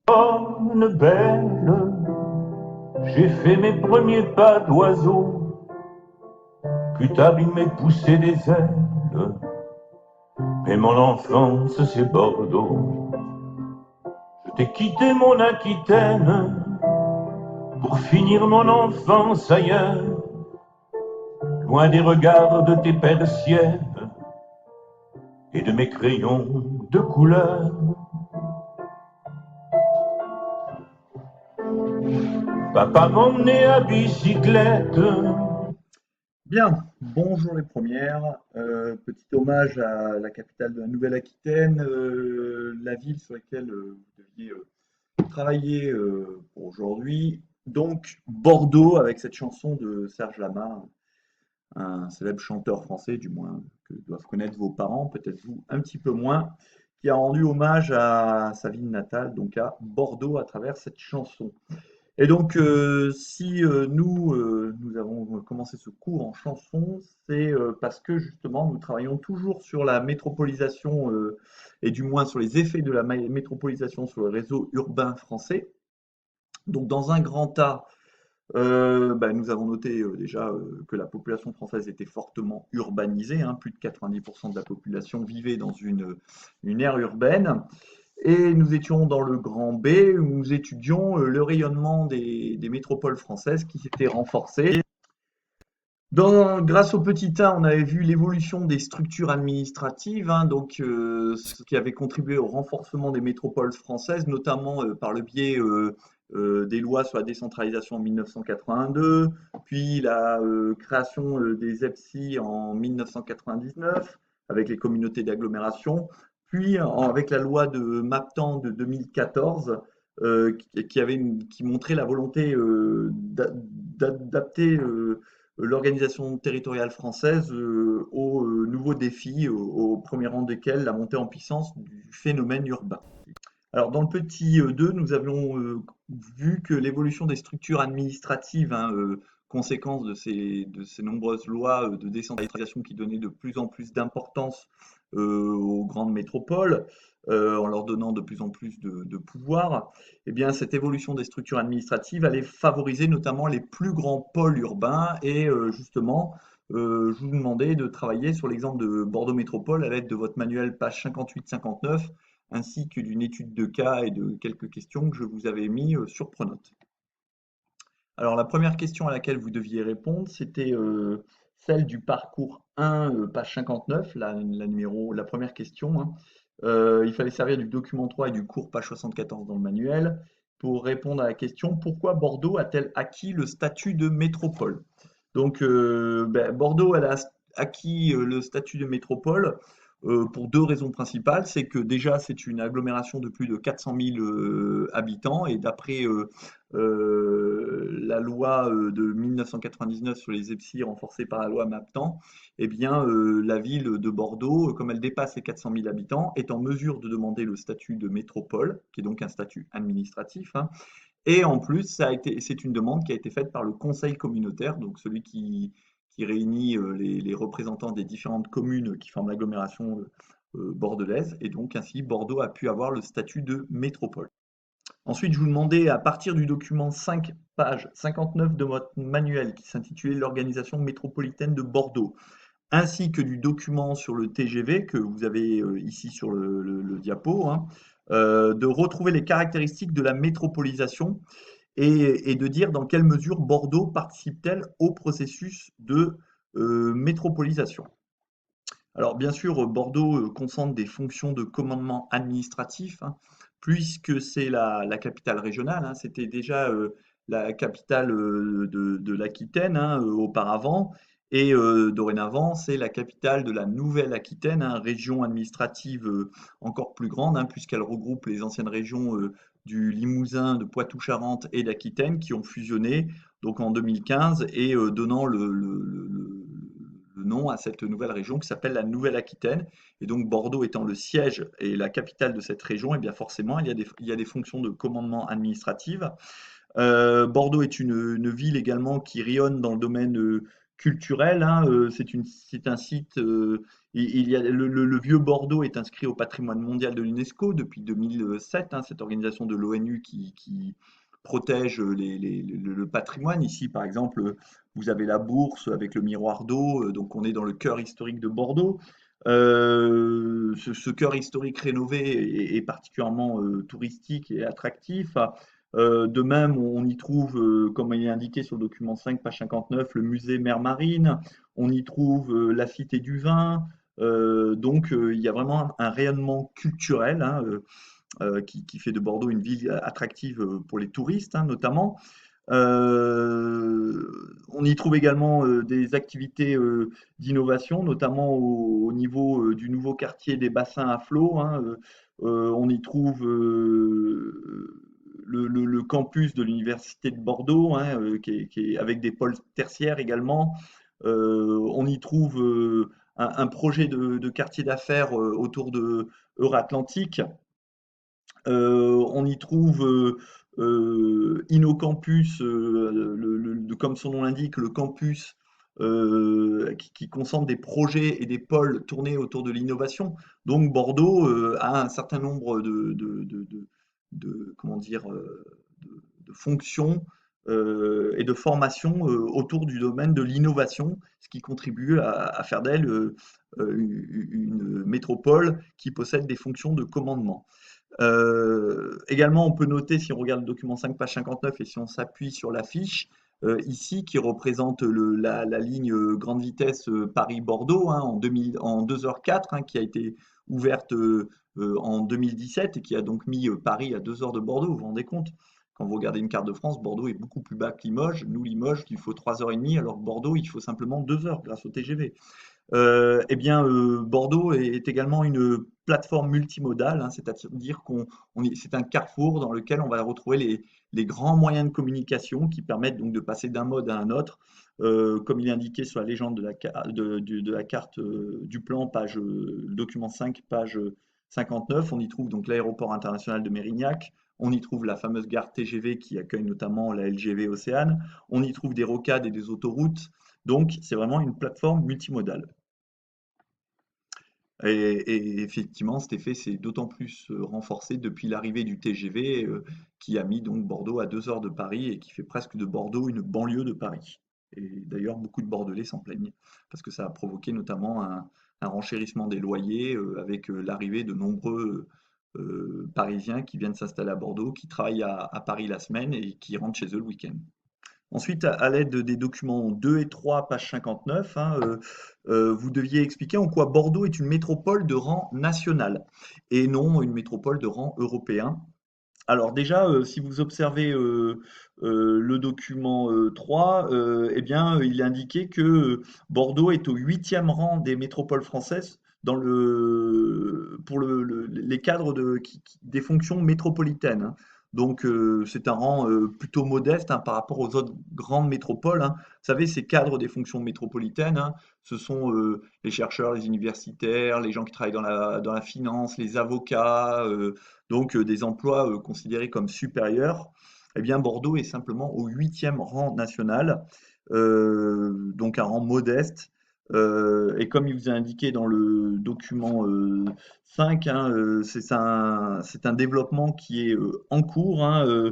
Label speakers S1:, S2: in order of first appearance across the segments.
S1: Bonne belle, j'ai fait mes premiers pas d'oiseau, plus tard il m'est poussé des ailes, mais mon enfance c'est Bordeaux. Je t'ai quitté mon Aquitaine, pour finir mon enfance ailleurs, loin des regards de tes persiennes et de mes crayons de couleur. Papa m'emmenait à bicyclette.
S2: Bien, bonjour les premières. Petit hommage à la capitale de la Nouvelle-Aquitaine, la ville sur laquelle vous deviez travailler pour aujourd'hui. Donc Bordeaux avec cette chanson de Serge Lama, un célèbre chanteur français, du moins que doivent connaître vos parents, peut-être vous un petit peu moins, qui a rendu hommage à sa ville natale, donc à Bordeaux à travers cette chanson. Et donc, si nous avons commencé ce cours en chanson, c'est parce que justement, nous travaillons toujours sur la métropolisation, et du moins sur les effets de la métropolisation sur le réseau urbain français. Donc, dans un grand A, nous avons noté déjà que la population française était fortement urbanisée, hein, plus de 90% de la population vivait dans une aire urbaine. Et nous étions dans le grand B, où nous étudions le rayonnement des métropoles françaises qui s'étaient renforcées. Grâce au petit 1, on avait vu l'évolution des structures administratives, hein, donc ce qui avait contribué au renforcement des métropoles françaises, notamment par le biais des lois sur la décentralisation en 1982, puis la création des EPSI en 1999, avec les communautés d'agglomération, puis avec la loi de MAPTAN de 2014, qui montrait la volonté d'adapter l'organisation territoriale française aux nouveaux défis, au premier rang desquels la montée en puissance du phénomène urbain. Alors, dans le petit 2, nous avions vu que l'évolution des structures administratives, hein, conséquence de ces nombreuses lois de décentralisation qui donnaient de plus en plus d'importance aux grandes métropoles, en leur donnant de plus en plus de pouvoir, eh bien, cette évolution des structures administratives allait favoriser notamment les plus grands pôles urbains. Et justement, je vous demandais de travailler sur l'exemple de Bordeaux Métropole à l'aide de votre manuel page 58-59 ainsi que d'une étude de cas et de quelques questions que je vous avais mis sur Pronote. Alors la première question à laquelle vous deviez répondre, c'était celle du parcours 1, page 59, la première question, hein. Il fallait servir du document 3 et du cours page 74 dans le manuel pour répondre à la question pourquoi Bordeaux a-t-elle acquis le statut de métropole? Donc Bordeaux elle a acquis le statut de métropole pour deux raisons principales. C'est que déjà, c'est une agglomération de plus de 400 000 habitants et d'après la loi de 1999 sur les EPSI renforcée par la loi MAPTAN, eh bien, la ville de Bordeaux, comme elle dépasse les 400 000 habitants, est en mesure de demander le statut de métropole, qui est donc un statut administratif, hein. Et en plus, c'est une demande qui a été faite par le conseil communautaire, donc celui qui réunit les représentants des différentes communes qui forment l'agglomération bordelaise. Et donc, ainsi, Bordeaux a pu avoir le statut de métropole. Ensuite, je vous demandais, à partir du document 5, page 59 de votre manuel qui s'intitulait l'organisation métropolitaine de Bordeaux, ainsi que du document sur le TGV que vous avez ici sur le diapo, hein, de retrouver les caractéristiques de la métropolisation et de dire dans quelle mesure Bordeaux participe-t-elle au processus de métropolisation. Alors bien sûr, Bordeaux concentre des fonctions de commandement administratif, hein, puisque c'est la capitale régionale, hein. C'était déjà la capitale de l'Aquitaine, hein, auparavant, et dorénavant, c'est la capitale de la Nouvelle-Aquitaine, hein, région administrative encore plus grande, hein, puisqu'elle regroupe les anciennes régions du Limousin, de Poitou-Charentes et d'Aquitaine qui ont fusionné donc en 2015 et donnant le nom à cette nouvelle région qui s'appelle la Nouvelle-Aquitaine. Et donc Bordeaux étant le siège et la capitale de cette région, et bien forcément il y a des fonctions de commandement administrative. Bordeaux est une ville également qui rayonne dans le domaine culturel, hein, c'est un site, il y a le vieux Bordeaux est inscrit au patrimoine mondial de l'UNESCO depuis 2007, hein, cette organisation de l'ONU qui protège le patrimoine. Ici, par exemple, vous avez la bourse avec le miroir d'eau, donc on est dans le cœur historique de Bordeaux. Ce cœur historique rénové est particulièrement touristique et attractif. De même, on y trouve, comme il est indiqué sur le document 5, page 59, le musée Mer Marine, on y trouve la Cité du Vin. Donc, il y a vraiment un rayonnement culturel, hein, qui fait de Bordeaux une ville attractive pour les touristes, hein, notamment. On y trouve également des activités d'innovation, notamment au niveau du nouveau quartier des bassins à flot, hein. On y trouve le campus de l'Université de Bordeaux, hein, qui est avec des pôles tertiaires également. On y trouve un projet de quartier d'affaires autour de Euratlantique. On y trouve InnoCampus, comme son nom l'indique, le campus qui concentre des projets et des pôles tournés autour de l'innovation. Donc Bordeaux a un certain nombre comment dire, de fonctions et de formations autour du domaine de l'innovation, ce qui contribue à faire d'elle une métropole qui possède des fonctions de commandement. Également, on peut noter, si on regarde le document 5, page 59, et si on s'appuie sur la fiche, ici, qui représente la ligne grande vitesse Paris-Bordeaux, hein, en 2h04, hein, qui a été ouverte en 2017 et qui a donc mis Paris à 2 heures de Bordeaux, vous vous rendez compte? Quand vous regardez une carte de France, Bordeaux est beaucoup plus bas que Limoges. Nous, Limoges, il faut 3h30, alors que Bordeaux, il faut simplement 2 heures grâce au TGV. Eh bien, Bordeaux est également une plateforme multimodale, hein, c'est-à-dire c'est un carrefour dans lequel on va retrouver les grands moyens de communication qui permettent donc de passer d'un mode à un autre. Comme il est indiqué sur la légende de la carte du plan, document 5, page 59, on y trouve donc l'aéroport international de Mérignac, on y trouve la fameuse gare TGV qui accueille notamment la LGV Océane, on y trouve des rocades et des autoroutes, donc c'est vraiment une plateforme multimodale. Et effectivement, cet effet s'est d'autant plus renforcé depuis l'arrivée du TGV, qui a mis donc Bordeaux à 2 heures de Paris et qui fait presque de Bordeaux une banlieue de Paris. Et d'ailleurs, beaucoup de Bordelais s'en plaignent parce que ça a provoqué notamment un renchérissement des loyers avec l'arrivée de nombreux Parisiens qui viennent s'installer à Bordeaux, qui travaillent à Paris la semaine et qui rentrent chez eux le week-end. Ensuite, à l'aide des documents 2 et 3, page 59, hein, vous deviez expliquer en quoi Bordeaux est une métropole de rang national et non une métropole de rang européen. Alors déjà, si vous observez le document 3, eh bien, il est indiqué que Bordeaux est au huitième rang des métropoles françaises pour les cadres des fonctions métropolitaines, hein. Donc, c'est un rang plutôt modeste, hein, par rapport aux autres grandes métropoles, hein. Vous savez, ces cadres des fonctions métropolitaines, hein, ce sont les chercheurs, les universitaires, les gens qui travaillent dans la finance, les avocats, donc des emplois considérés comme supérieurs. Eh bien, Bordeaux est simplement au huitième rang national, donc un rang modeste. Et comme il vous a indiqué dans le document 5, hein, c'est un développement qui est en cours, hein,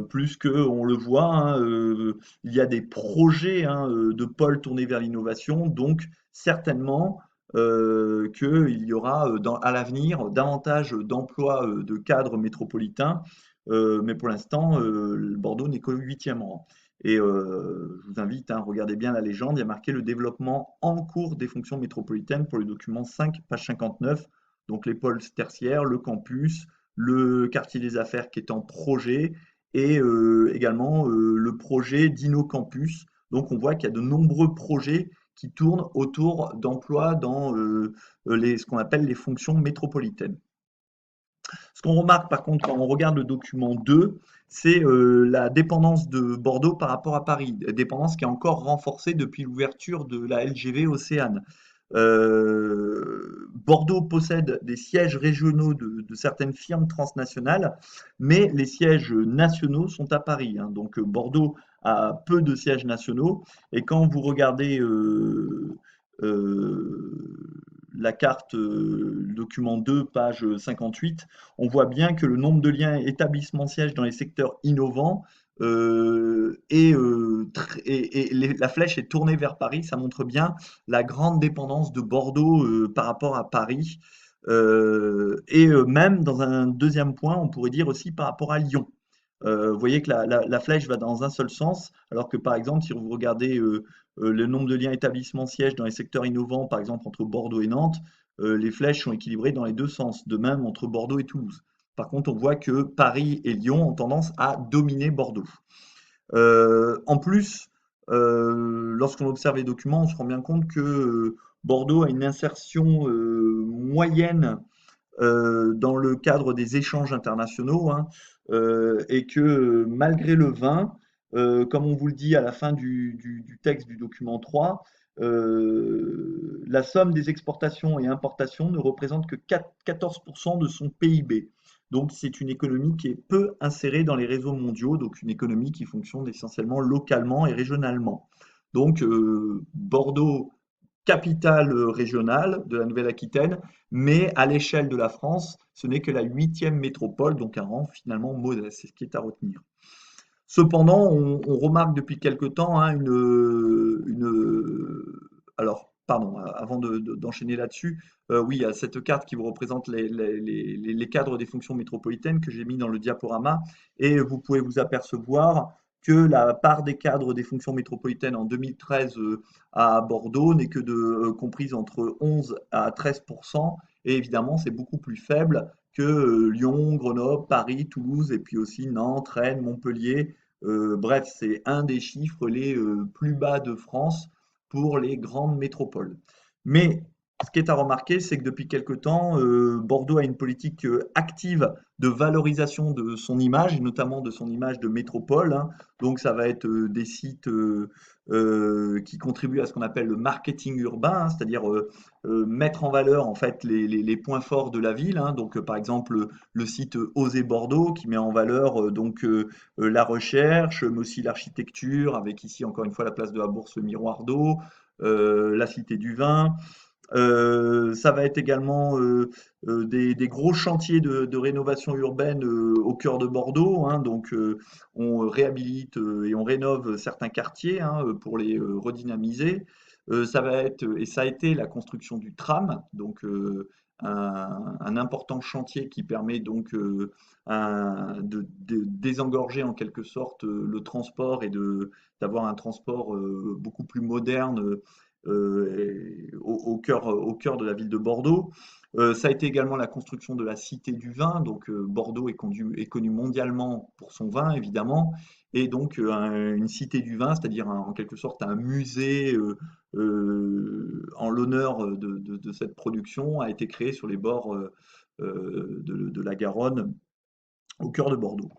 S2: plus que on le voit, hein, il y a des projets, hein, de pôles tournés vers l'innovation, donc certainement qu'il y aura à l'avenir davantage d'emplois de cadres métropolitains, mais pour l'instant, Bordeaux n'est qu'au huitième rang. Et je vous invite, hein, regardez bien la légende, il y a marqué le développement en cours des fonctions métropolitaines pour le document 5, page 59, donc les pôles tertiaires, le campus, le quartier des affaires qui est en projet, et également le projet d'InnoCampus. Donc on voit qu'il y a de nombreux projets qui tournent autour d'emplois dans ce qu'on appelle les fonctions métropolitaines. Ce qu'on remarque par contre quand on regarde le document 2, c'est la dépendance de Bordeaux par rapport à Paris, dépendance qui est encore renforcée depuis l'ouverture de la LGV Océane. Bordeaux possède des sièges régionaux de certaines firmes transnationales, mais les sièges nationaux sont à Paris, hein. Donc Bordeaux a peu de sièges nationaux. Et quand vous regardez la carte, document 2, page 58, on voit bien que le nombre de liens établissements-sièges dans les secteurs innovants la flèche est tournée vers Paris. Ça montre bien la grande dépendance de Bordeaux par rapport à Paris. Même dans un deuxième point, on pourrait dire aussi par rapport à Lyon. Vous voyez que la flèche va dans un seul sens, alors que par exemple, si vous regardez le nombre de liens établissements-sièges dans les secteurs innovants, par exemple entre Bordeaux et Nantes, les flèches sont équilibrées dans les deux sens, de même entre Bordeaux et Toulouse. Par contre, on voit que Paris et Lyon ont tendance à dominer Bordeaux. En plus, lorsqu'on observe les documents, on se rend bien compte que Bordeaux a une insertion moyenne dans le cadre des échanges internationaux, hein, et que malgré le vin, comme on vous le dit à la fin du texte du document 3, la somme des exportations et importations ne représente que 14% de son PIB. Donc c'est une économie qui est peu insérée dans les réseaux mondiaux, donc une économie qui fonctionne essentiellement localement et régionalement. Donc Bordeaux, capitale régionale de la Nouvelle-Aquitaine, mais à l'échelle de la France, ce n'est que la huitième métropole, donc un rang finalement modeste, c'est ce qui est à retenir. Cependant, on remarque depuis quelque temps hein, alors, pardon, avant d'enchaîner là-dessus, oui, il y a cette carte qui vous représente les cadres des fonctions métropolitaines que j'ai mis dans le diaporama, et vous pouvez vous apercevoir que la part des cadres des fonctions métropolitaines en 2013 à Bordeaux n'est que comprise entre 11 à 13%, et évidemment, c'est beaucoup plus faible que Lyon, Grenoble, Paris, Toulouse, et puis aussi Nantes, Rennes, Montpellier. Bref, c'est un des chiffres les plus bas de France pour les grandes métropoles. Mais ce qui est à remarquer, c'est que depuis quelque temps, Bordeaux a une politique active de valorisation de son image, et notamment de son image de métropole, hein. Donc ça va être des sites qui contribuent à ce qu'on appelle le marketing urbain, hein, c'est-à-dire mettre en valeur en fait les points forts de la ville, hein. Donc par exemple le site Oser Bordeaux qui met en valeur la recherche, mais aussi l'architecture, avec ici encore une fois la place de la Bourse Miroir d'eau, la Cité du Vin. Ça va être également des gros chantiers de rénovation urbaine au cœur de Bordeaux, hein. Donc, on réhabilite et on rénove certains quartiers hein, pour les redynamiser. Ça va être, et ça a été la construction du tram, donc un important chantier qui permet donc de désengorger en quelque sorte le transport et d'avoir un transport beaucoup plus moderne au cœur de la ville de Bordeaux. Ça a été également la construction de la Cité du Vin. Donc Bordeaux est connu mondialement pour son vin, évidemment. Et donc une Cité du Vin, c'est-à-dire en quelque sorte un musée en l'honneur de cette production, a été créé sur les bords de la Garonne, au cœur de Bordeaux.